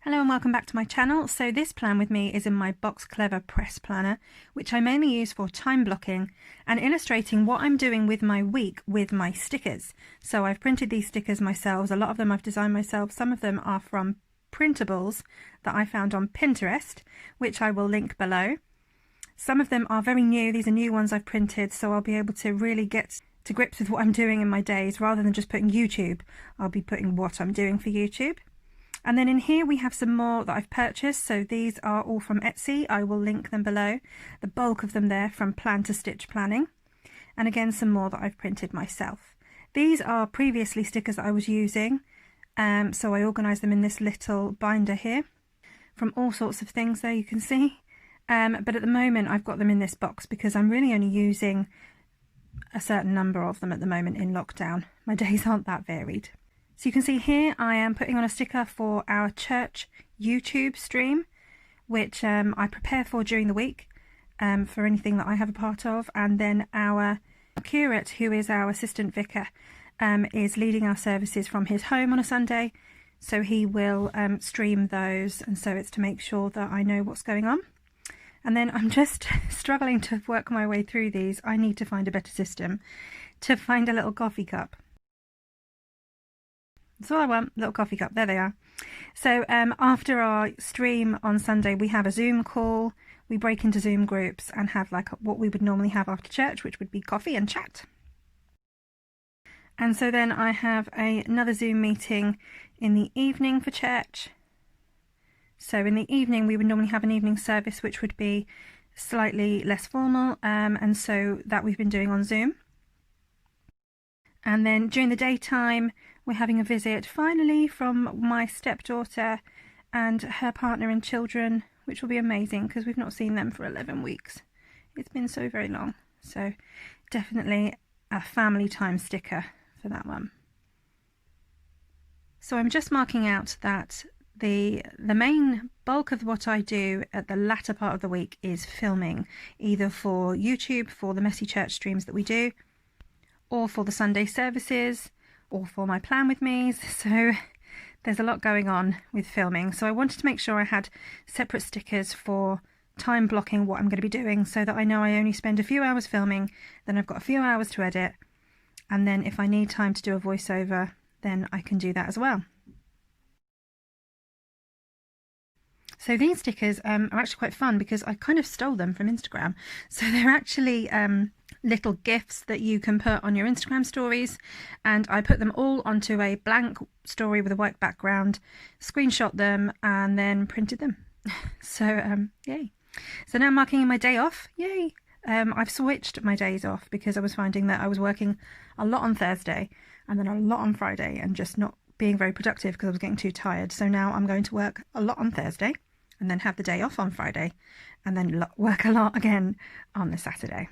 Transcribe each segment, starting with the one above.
Hello and welcome back to my channel. So this plan with me is in my Boxclever press planner, which I mainly use for time blocking and illustrating what I'm doing with my week with my stickers. So I've printed these stickers myself. A lot of them I've designed myself. Some of them are from printables that I found on Pinterest, which I will link below. Some of them are very new. These are new ones I've printed, so I'll be able to really get to grips with what I'm doing in my days rather than just putting YouTube. I'll be putting what I'm doing for YouTube. And then in here we have some more that I've purchased. So these are all from Etsy. I will link them below. The bulk of them there from Plan to Stitch Planning. And again, some more that I've printed myself. These are previously stickers that I was using. So I organised them in this little binder here from all sorts of things there you can see. But at the moment I've got them in this box because I'm really only using a certain number of them at the moment in lockdown. My days aren't that varied. So you can see here I am putting on a sticker for our church YouTube stream, which I prepare for during the week for anything that I have a part of. And then our curate, who is our assistant vicar, is leading our services from his home on a Sunday. So he will stream those, and so it's to make sure that I know what's going on. And then I'm just struggling to work my way through these. I need to find a better system to find a little coffee cup. That's all I want, little coffee cup. There they are. So after our stream on Sunday, we have a Zoom call. We break into Zoom groups and have like what we would normally have after church, which would be coffee and chat. And so then I have another Zoom meeting in the evening for church. So in the evening, we would normally have an evening service, which would be slightly less formal. And so that we've been doing on Zoom. And then during the daytime, we're having a visit finally from my stepdaughter and her partner and children, which will be amazing because we've not seen them for 11 weeks. It's been so very long. So definitely a family time sticker for that one. So I'm just marking out that the main bulk of what I do at the latter part of the week is filming, either for YouTube, for the messy church streams that we do, or for the Sunday services, or for my plan with me's. So there's a lot going on with filming. So I wanted to make sure I had separate stickers for time blocking what I'm going to be doing so that I know I only spend a few hours filming, then I've got a few hours to edit, and then if I need time to do a voiceover, then I can do that as well. So these stickers are actually quite fun because I kind of stole them from Instagram. So they're actually little GIFs that you can put on your Instagram stories, and I put them all onto a blank story with a white background, screenshot them, and then printed them. So yay. So now I'm marking in my day off. Yay. I've switched my days off because I was finding that I was working a lot on Thursday and then a lot on Friday and just not being very productive because I was getting too tired. So now I'm going to work a lot on Thursday and then have the day off on Friday and then work a lot again on the Saturday.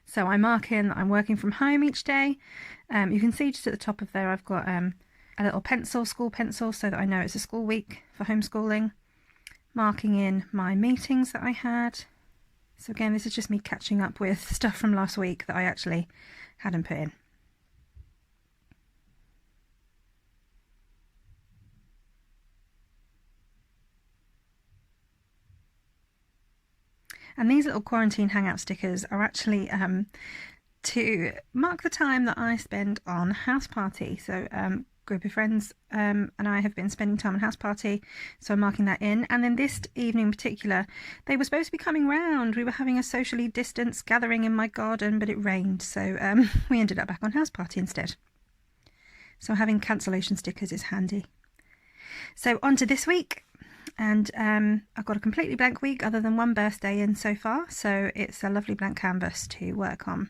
So I mark in that I'm working from home each day. You can see just at the top of there I've got a little pencil, school pencil, so that I know it's a school week for homeschooling. Marking in my meetings that I had. So again, this is just me catching up with stuff from last week that I actually hadn't put in. And these little quarantine hangout stickers are actually to mark the time that I spend on house party. So group of friends and I have been spending time on house party, so I'm marking that in. And then this evening in particular, they were supposed to be coming round. We were having a socially distanced gathering in my garden, but it rained, so we ended up back on house party instead. So having cancellation stickers is handy. So on to this week. And I've got a completely blank week other than one birthday in so far, so it's a lovely blank canvas to work on.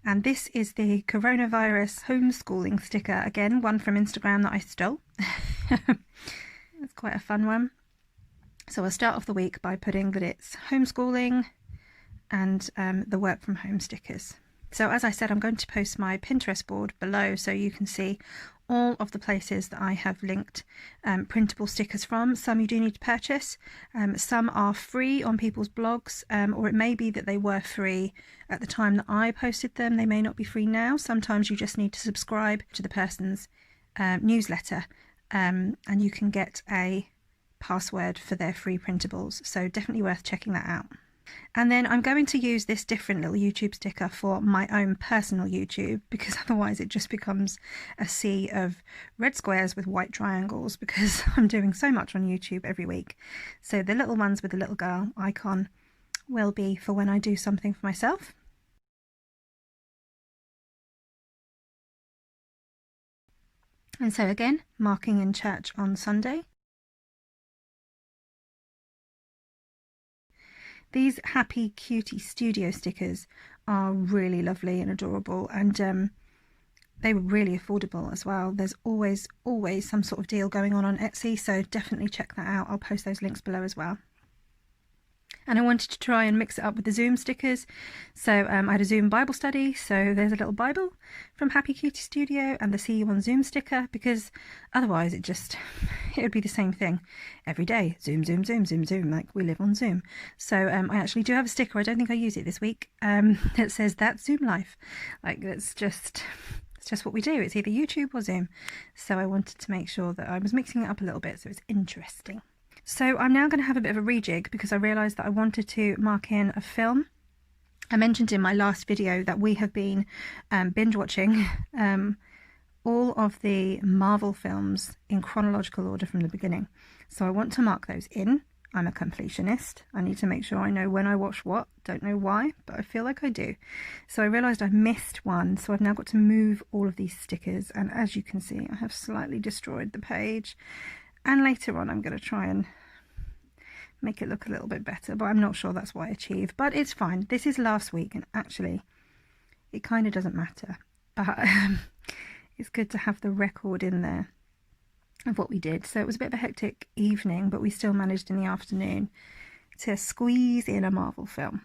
And this is the coronavirus homeschooling sticker, again, one from Instagram that I stole. It's quite a fun one. So I'll start off the week by putting that it's homeschooling and the work from home stickers. So as I said, I'm going to post my Pinterest board below so you can see all of the places that I have linked printable stickers from. Some you do need to purchase, some are free on people's blogs, or it may be that they were free at the time that I posted them. They may not be free now. Sometimes you just need to subscribe to the person's newsletter, and you can get a password for their free printables, so definitely worth checking that out. And then I'm going to use this different little YouTube sticker for my own personal YouTube, because otherwise it just becomes a sea of red squares with white triangles, because I'm doing so much on YouTube every week. So the little ones with the little girl icon will be for when I do something for myself. And so again, marking in church on Sunday. These Happy Cutie Studio stickers are really lovely and adorable, and they were really affordable as well. There's always some sort of deal going on Etsy, so definitely check that out. I'll post those links below as well. And I wanted to try and mix it up with the Zoom stickers. So I had a Zoom Bible study, so there's a little Bible from Happy Cutie Studio and the See You on Zoom sticker, because otherwise it would be the same thing every day. Zoom, Zoom, Zoom, Zoom, Zoom, like we live on Zoom. So I actually do have a sticker. I don't think I use it this week. That says "That's Zoom Life." Like it's just what we do. It's either YouTube or Zoom. So I wanted to make sure that I was mixing it up a little bit so it's interesting. So I'm now going to have a bit of a rejig, because I realised that I wanted to mark in a film. I mentioned in my last video that we have been binge watching all of the Marvel films in chronological order from the beginning. So I want to mark those in. I'm a completionist. I need to make sure I know when I watch what. Don't know why, but I feel like I do. So I realised I missed one, so I've now got to move all of these stickers, and as you can see I have slightly destroyed the page. And later on I'm going to try and make it look a little bit better, but I'm not sure that's what I achieve. But it's fine. This is last week, and actually it kind of doesn't matter. But it's good to have the record in there of what we did. So it was a bit of a hectic evening, but we still managed in the afternoon to squeeze in a Marvel film.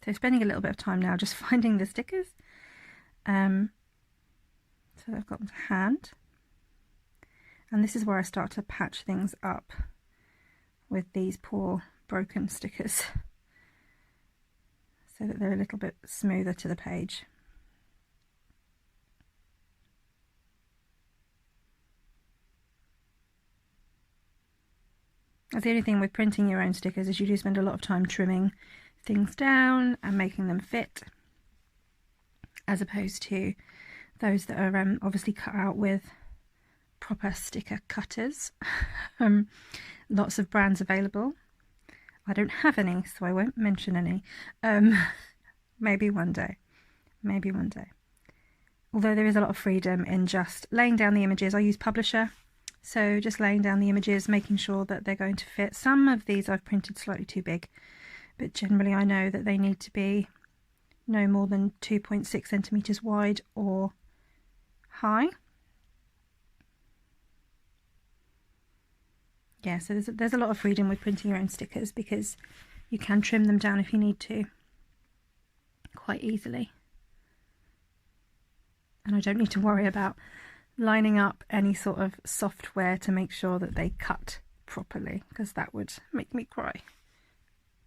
So spending a little bit of time now just finding the stickers. So I've got them to hand, and this is where I start to patch things up with these poor broken stickers so that they're a little bit smoother to the page. That's the only thing with printing your own stickers, is you do spend a lot of time trimming things down and making them fit, as opposed to those that are obviously cut out with proper sticker cutters. Lots of brands available. I don't have any, so I won't mention any. Maybe one day. Maybe one day. Although there is a lot of freedom in just laying down the images. I use Publisher, so just laying down the images, making sure that they're going to fit. Some of these I've printed slightly too big, but generally I know that they need to be no more than 2.6 centimeters wide or high. Yeah, so there's a lot of freedom with printing your own stickers, because you can trim them down if you need to quite easily. And I don't need to worry about lining up any sort of software to make sure that they cut properly, because that would make me cry.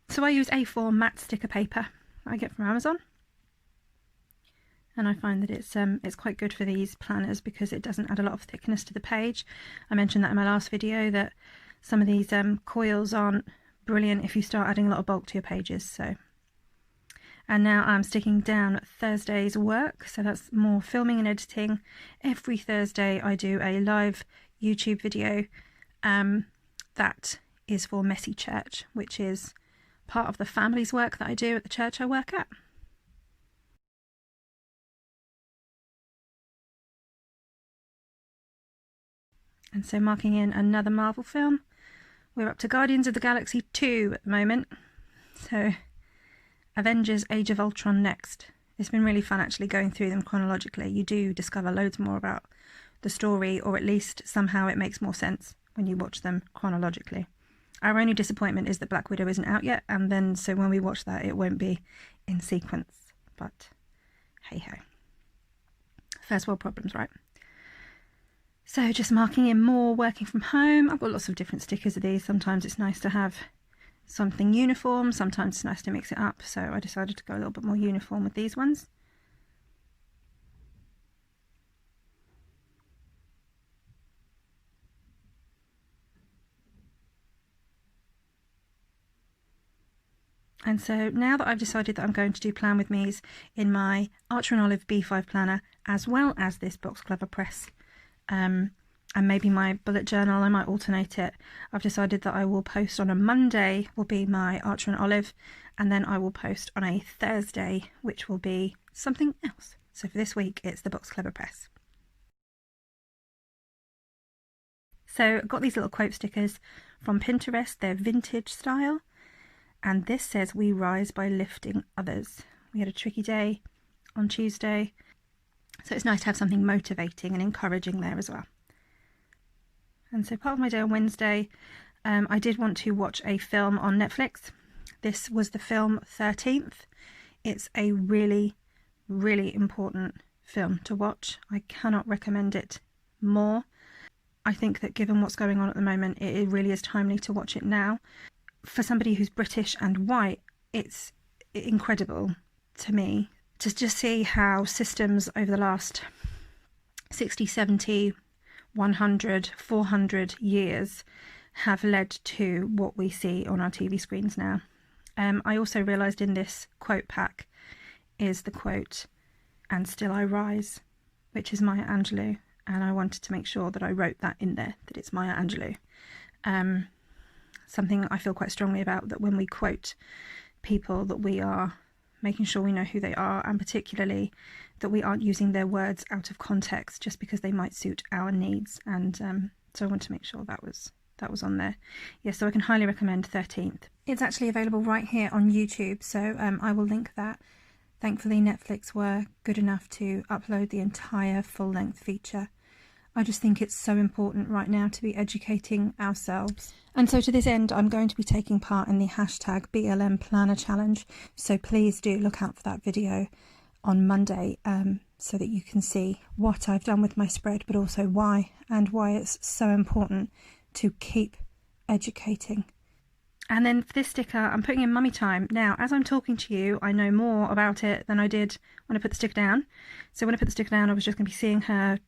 So I use A4 matte sticker paper I get from Amazon. And I find that it's quite good for these planners, because it doesn't add a lot of thickness to the page. I mentioned that in my last video, that some of these coils aren't brilliant if you start adding a lot of bulk to your pages. So, and now I'm sticking down Thursday's work, so that's more filming and editing. Every Thursday I do a live YouTube video that is for Messy Church, which is part of the family's work that I do at the church I work at. And so marking in another Marvel film. We're up to Guardians of the Galaxy 2 at the moment. So Avengers Age of Ultron next. It's been really fun actually going through them chronologically. You do discover loads more about the story, or at least somehow it makes more sense when you watch them chronologically. Our only disappointment is that Black Widow isn't out yet, and then so when we watch that it won't be in sequence, but hey ho. First world problems, right? So just marking in more working from home. I've got lots of different stickers of these. Sometimes it's nice to have something uniform, sometimes it's nice to mix it up, so I decided to go a little bit more uniform with these ones. And so now that I've decided that I'm going to do Plan With Me's in my Archer and Olive B5 planner, as well as this Boxclever press, and maybe my bullet journal, I might alternate it. I've decided that I will post on a Monday, will be my Archer and Olive, and then I will post on a Thursday, which will be something else. So for this week, it's the Boxclever press. So I've got these little quote stickers from Pinterest. They're vintage style. And this says, "We rise by lifting others." We had a tricky day on Tuesday, so it's nice to have something motivating and encouraging there as well. And so part of my day on Wednesday, I did want to watch a film on Netflix. This was the film 13th. It's a really, really important film to watch. I cannot recommend it more. I think that given what's going on at the moment, it really is timely to watch it now. For somebody who's British and white, it's incredible to me to just see how systems over the last 60, 70, 100, 400 years have led to what we see on our TV screens now. I also realised in this quote pack is the quote, "And still I rise," which is Maya Angelou, and I wanted to make sure that I wrote that in there, that it's Maya Angelou. Something I feel quite strongly about, that when we quote people, that we are making sure we know who they are, and particularly that we aren't using their words out of context just because they might suit our needs. And so I want to make sure that was on there. Yeah, so I can highly recommend 13th. It's actually available right here on YouTube, so I will link that. Thankfully Netflix were good enough to upload the entire full-length feature. I just think it's so important right now to be educating ourselves. And so to this end, I'm going to be taking part in the hashtag BLM Planner Challenge. So please do look out for that video on Monday so that you can see what I've done with my spread, but also why, and why it's so important to keep educating. And then for this sticker, I'm putting in mummy time. Now, as I'm talking to you, I know more about it than I did when I put the sticker down. So when I put the sticker down, I was just going to be seeing her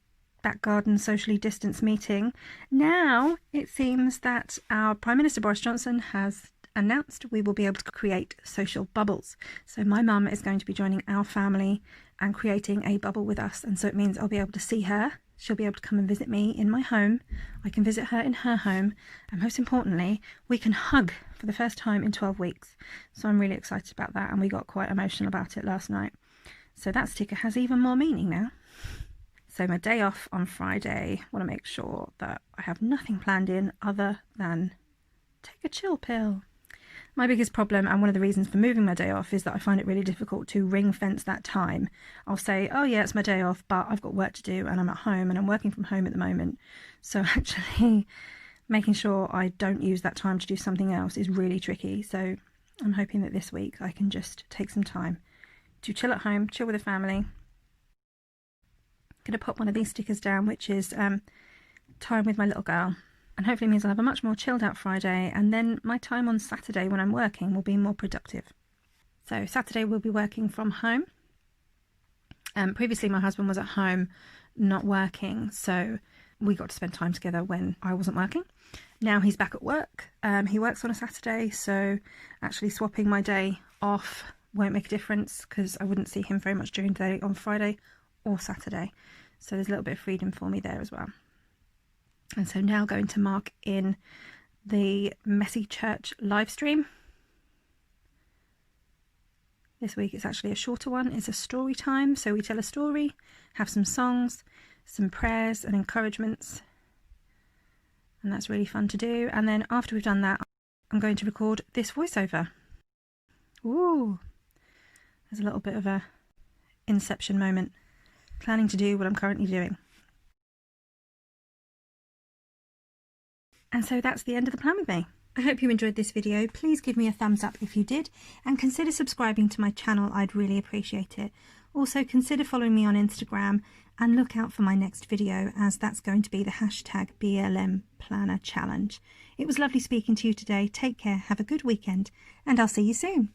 back garden socially distanced meeting. Now it seems that our Prime Minister Boris Johnson has announced we will be able to create social bubbles. So my mum is going to be joining our family and creating a bubble with us, and so it means I'll be able to see her. She'll be able to come and visit me in my home. I can visit her in her home, and most importantly, we can hug for the first time in 12 weeks. So I'm really excited about that, and we got quite emotional about it last night. So that sticker has even more meaning now. So my day off on Friday, I want to make sure that I have nothing planned in other than take a chill pill. My biggest problem, and one of the reasons for moving my day off, is that I find it really difficult to ring fence that time. I'll say, oh yeah, it's my day off, but I've got work to do and I'm at home and I'm working from home at the moment. So actually making sure I don't use that time to do something else is really tricky. So I'm hoping that this week I can just take some time to chill at home, chill with the family. Going to pop one of these stickers down, which is time with my little girl, and hopefully means I'll have a much more chilled out Friday, and then my time on Saturday when I'm working will be more productive. So Saturday we'll be working from home. Previously my husband was at home not working, so we got to spend time together when I wasn't working. Now he's back at work. He works on a Saturday, so actually swapping my day off won't make a difference because I wouldn't see him very much during the day on Friday or Saturday. So there's a little bit of freedom for me there as well. And so now going to mark in the Messy Church live stream. This week it's actually a shorter one. It's a story time. So we tell a story, have some songs, some prayers and encouragements. And that's really fun to do. And then after we've done that, I'm going to record this voiceover. Ooh, there's a little bit of a inception moment. Planning to do what I'm currently doing. And so that's the end of the plan with me. I hope you enjoyed this video. Please give me a thumbs up if you did, and consider subscribing to my channel. I'd really appreciate it. Also, consider following me on Instagram and look out for my next video, as that's going to be the hashtag BLM Planner Challenge. It was lovely speaking to you today. Take care, have a good weekend, and I'll see you soon.